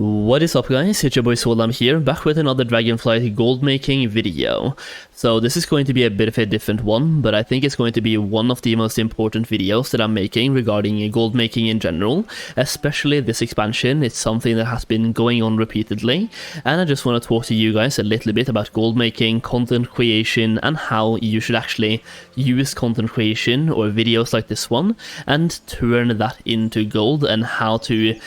What is up guys, it's your boy Solam here, back with another Dragonflight Goldmaking video. So this is going to be a bit of a different one, but I think it's going to be one of the most important videos that I'm making regarding goldmaking in general, especially this expansion. It's something that has been going on repeatedly, and I just want to talk to you guys a little bit about goldmaking, content creation, and how you should actually use content creation or videos like this one and turn that into gold, and how to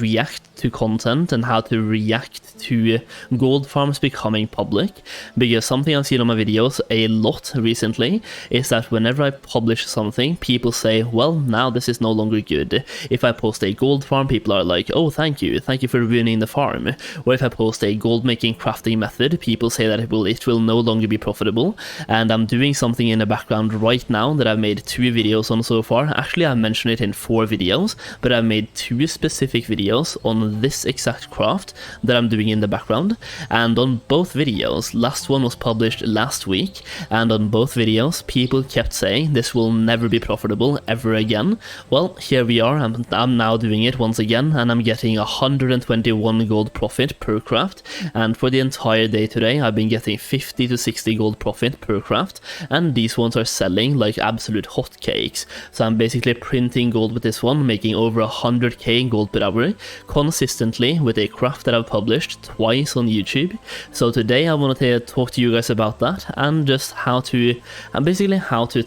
react to content and how to react to gold farms becoming public. Because something I've seen on my videos a lot recently is that whenever I publish something, people say, well, now this is no longer good. If I post a gold farm, people are like, oh, thank you for ruining the farm. Or if I post a gold making crafting method, people say that it will no longer be profitable. And I'm doing something in the background right now that I've made 2 videos on so far. Actually, I mentioned it in 4 videos, but I've made 2 specific videos on this exact craft that I'm doing in the background. And on both videos, last one was published last week, and on both videos people kept saying this will never be profitable ever again. Well, here we are. I'm now doing it once again, and I'm getting 121 gold profit per craft, and for the entire day today I've been getting 50 to 60 gold profit per craft, and these ones are selling like absolute hotcakes. So I'm basically printing gold with this one, making over 100k gold per hour consistently with a craft that I've published twice on YouTube. So today I want to talk to you guys about that, and just how to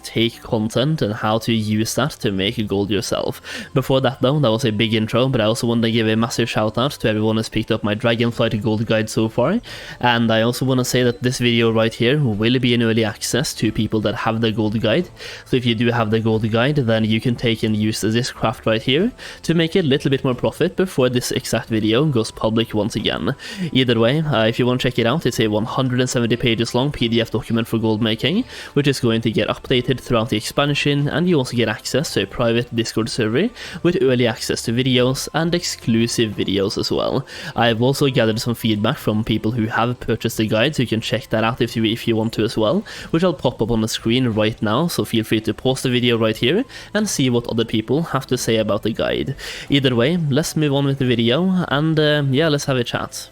take content and how to use that to make gold yourself. Before that though, that was a big intro, but I also want to give a massive shout out to everyone who's picked up my Dragonflight Gold Guide so far. And I also want to say that this video right here will be in early access to people that have the gold guide. So if you do have the gold guide, then you can take and use this craft right here to make a little bit more profit before this exact video goes public once again. Either way, if you want to check it out, it's a 170 pages long PDF document for gold making, which is going to get updated throughout the expansion, and you also get access to a private Discord server with early access to videos and exclusive videos as well. I've also gathered some feedback from people who have purchased the guide, so you can check that out if you want to as well, which I'll pop up on the screen right now, so feel free to pause the video right here and see what other people have to say about the guide. Either way, let's move on with the video, and yeah, let's have a chat.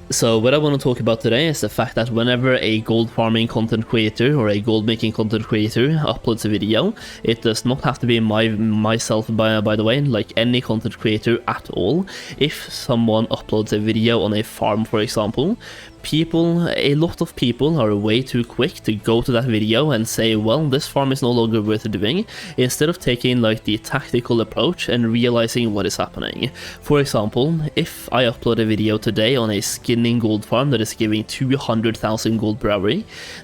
So what I want to talk about today is the fact that whenever a gold farming content creator or a gold making content creator uploads a video, it does not have to be myself by the way, like any content creator at all. If someone uploads a video on a farm, for example, a lot of people are way too quick to go to that video and say, well, this farm is no longer worth doing, instead of taking like the tactical approach and realizing what is happening. For example, if I upload a video today on a skinning gold farm that is giving 200,000 gold per hour,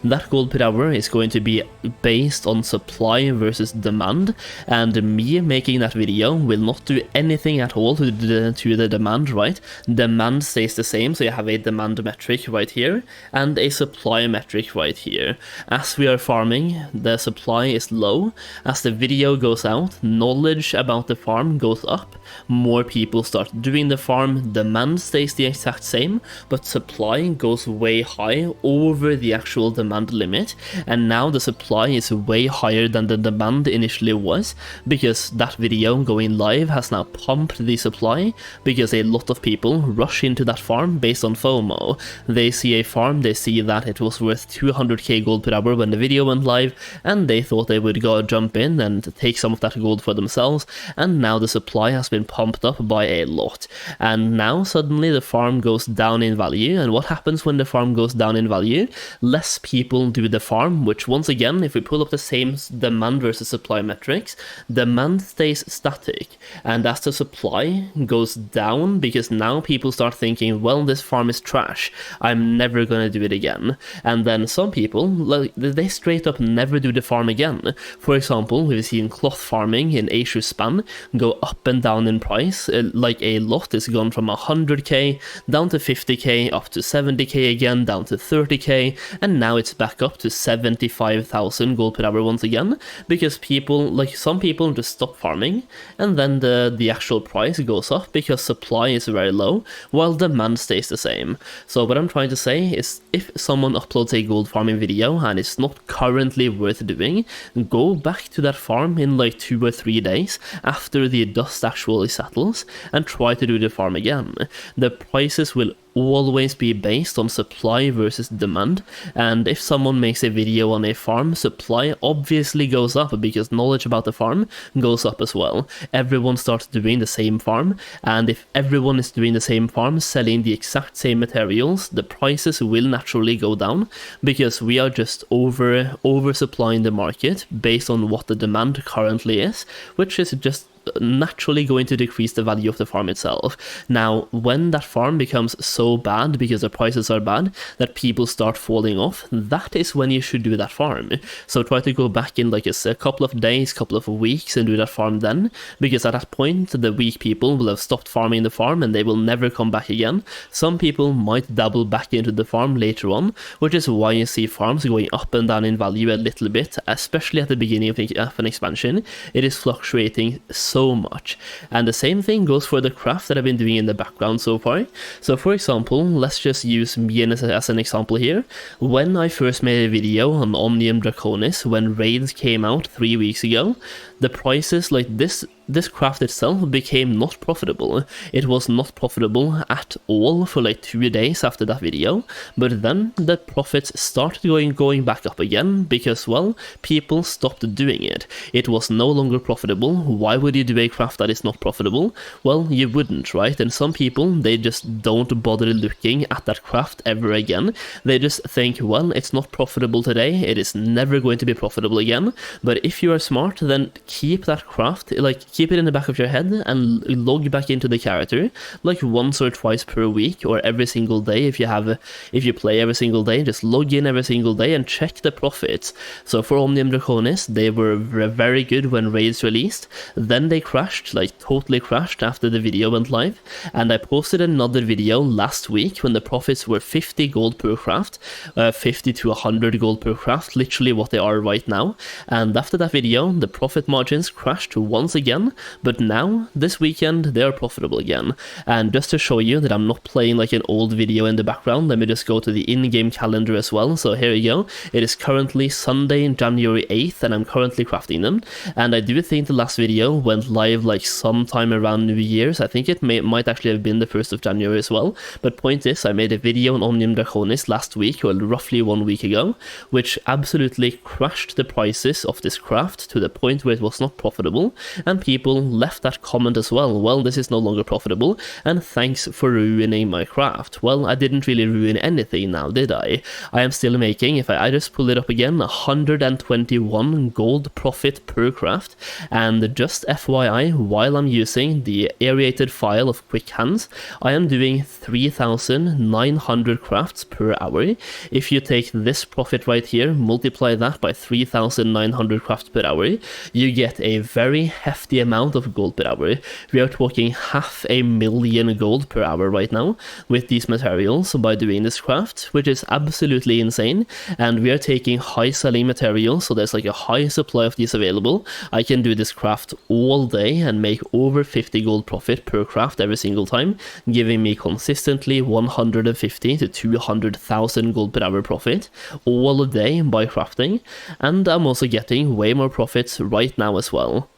that gold per hour is going to be based on supply versus demand, and me making that video will not do anything at all to the demand, right? Demand stays the same, so you have a demand metric right here and a supply metric right here. As we are farming, the supply is low. As the video goes out, knowledge about the farm goes up, more people start doing the farm, demand stays the exact same, but supply goes way high over the actual demand limit, and now the supply is way higher than the demand initially was, because that video going live has now pumped the supply, because a lot of people rush into that farm based on FOMO. They see a farm, they see that it was worth 200k gold per hour when the video went live, and they thought they would go jump in and take some of that gold for themselves, and now the supply has been pumped up by a lot. And now suddenly the farm goes down in value, and what happens when the farm goes down in value? Less people do the farm, which once again, if we pull up the same demand versus supply metrics, demand stays static, and as the supply goes down, because now people start thinking, well, this farm is trash, I'm never gonna do it again. And then some people, like, they straight up never do the farm again. For example, we've seen cloth farming in Asia span go up and down in price, like a lot is gone from 100k down to 50k, up to 70k again, down to 30k, and now it's back up to 75,000 gold per hour once again, because people, like some people just stop farming, and then the actual price goes up because supply is very low while demand stays the same. So what I'm trying to say is, if someone uploads a gold farming video and it's not currently worth doing, go back to that farm in like 2 or 3 days after the dust actually settles and try to do the farm again. The prices will always be based on supply versus demand, and if someone makes a video on a farm, supply obviously goes up because knowledge about the farm goes up as well. Everyone starts doing the same farm, and if everyone is doing the same farm, selling the exact same materials, the prices will naturally go down because we are just oversupplying the market based on what the demand currently is, which is just naturally going to decrease the value of the farm itself. Now, when that farm becomes so bad because the prices are bad that people start falling off, that is when you should do that farm. So try to go back in like a couple of days, couple of weeks and do that farm then, because at that point the weak people will have stopped farming the farm and they will never come back again. Some people might dabble back into the farm later on, which is why you see farms going up and down in value a little bit, especially at the beginning of an expansion. It is fluctuating so much. And the same thing goes for the craft that I've been doing in the background so far. So for example, let's just use me as an example here. When I first made a video on Omnium Draconis, when raids came out 3 weeks ago, the prices like this craft itself became not profitable. It was not profitable at all for like 2 days after that video, but then the profits started going back up again because, well, people stopped doing it. It was no longer profitable. Why would you do a craft that is not profitable? Well, you wouldn't, right? And some people, they just don't bother looking at that craft ever again. They just think, well, it's not profitable today, it is never going to be profitable again. But if you are smart, then keep that craft, like keep it in the back of your head and log back into the character like once or twice per week or every single day. If you play every single day, just log in every single day and check the profits. So for Omnium Draconis, they were very good when raids released, then they crashed, like totally crashed after the video went live, and I posted another video last week when the profits were 50 gold per craft, 50 to 100 gold per craft, literally what they are right now. And after that video, the profit margins crashed once again, but now this weekend they are profitable again. And just to show you that I'm not playing like an old video in the background, let me just go to the in-game calendar as well. So here you go, it is currently Sunday, January 8th, and I'm currently crafting them. And I do think the last video went live like sometime around New Year's. I think it might actually have been the 1st of January as well. But point is, I made a video on Omnium Draconis last week, or roughly 1 week ago, which absolutely crashed the prices of this craft to the point where it was not profitable, and people left that comment as well. Well, this is no longer profitable, and thanks for ruining my craft. Well, I didn't really ruin anything now, did I? I am still making, if I just pull it up again, 121 gold profit per craft, and just FYI, while I'm using the aerated file of Quick Hands, I am doing 3,900 crafts per hour. If you take this profit right here, multiply that by 3,900 crafts per hour, you get a very hefty amount of gold per hour. We are talking 500,000 gold per hour right now with these materials by doing this craft, which is absolutely insane. And we are taking high selling materials, so there's like a high supply of these available. I can do this craft all day and make over 50 gold profit per craft every single time, giving me consistently 150 to 200,000 gold per hour profit all day by crafting. And I'm also getting way more profits right now as well.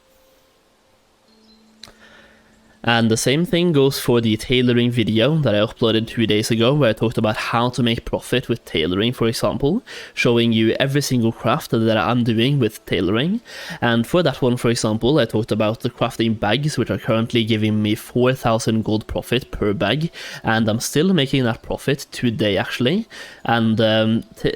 And the same thing goes for the tailoring video that I uploaded 2 days ago, where I talked about how to make profit with tailoring, for example, showing you every single craft that I'm doing with tailoring. And for that one, for example, I talked about the crafting bags, which are currently giving me 4,000 gold profit per bag, and I'm still making that profit today actually. And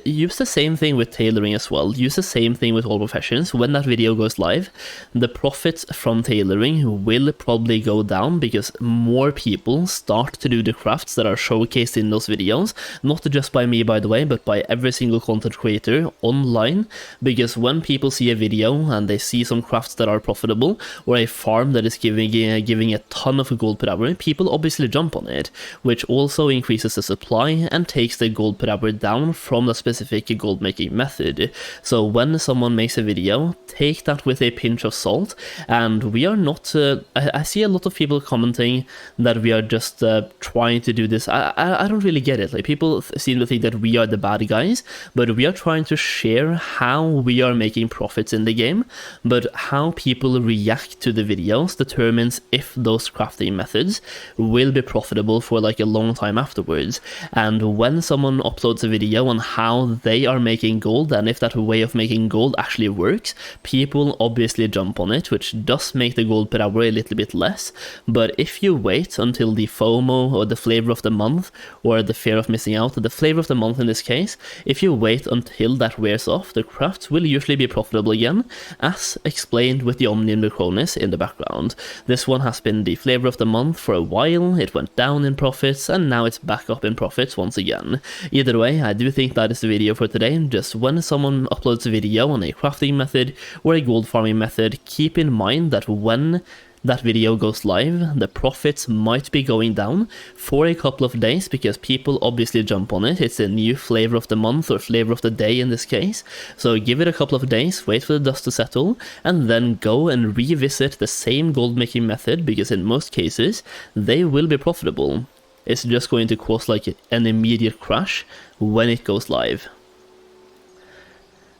use the same thing with tailoring as well. Use the same thing with all professions. When that video goes live, the profits from tailoring will probably go down because more people start to do the crafts that are showcased in those videos, not just by me, by the way, but by every single content creator online. Because when people see a video and they see some crafts that are profitable, or a farm that is giving a ton of gold per hour, people obviously jump on it, which also increases the supply and takes the gold per hour down from the specific gold making method. So when someone makes a video, take that with a pinch of salt. And we are not I see a lot of people people commenting that we are just trying to do this. I don't really get it. Like, people seem to think that we are the bad guys, but we are trying to share how we are making profits in the game, but how people react to the videos determines if those crafting methods will be profitable for like a long time afterwards. And when someone uploads a video on how they are making gold, and if that way of making gold actually works, people obviously jump on it, which does make the gold per hour a little bit less. But if you wait until the FOMO, or the flavor of the month, or the fear of missing out, the flavor of the month in this case, if you wait until that wears off, the crafts will usually be profitable again, as explained with the Omnium Necronis in the background. This one has been the flavor of the month for a while, it went down in profits, and now it's back up in profits once again. Either way, I do think that is the video for today. Just when someone uploads a video on a crafting method or a gold farming method, keep in mind that when that video goes live, the profits might be going down for a couple of days, because people obviously jump on it. It's a new flavor of the month, or flavor of the day in this case. So give it a couple of days, wait for the dust to settle, and then go and revisit the same gold making method, because in most cases they will be profitable. It's just going to cause like an immediate crash when it goes live.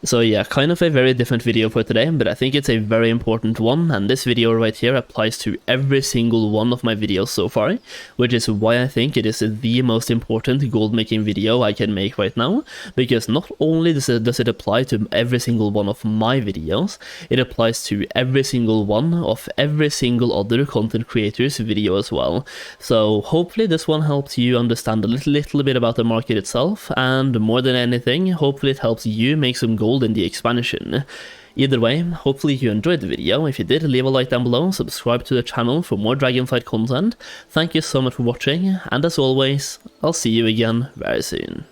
So yeah, kind of a very different video for today, but I think it's a very important one, and this video right here applies to every single one of my videos so far, which is why I think it is the most important gold making video I can make right now, because not only does it apply to every single one of my videos, it applies to every single one of every single other content creator's video as well. So hopefully this one helps you understand a little bit about the market itself, and more than anything, hopefully it helps you make some gold in the expansion. Either way, hopefully you enjoyed the video. If you did, leave a like down below, subscribe to the channel for more Dragonflight content. Thank you so much for watching, and as always, I'll see you again very soon.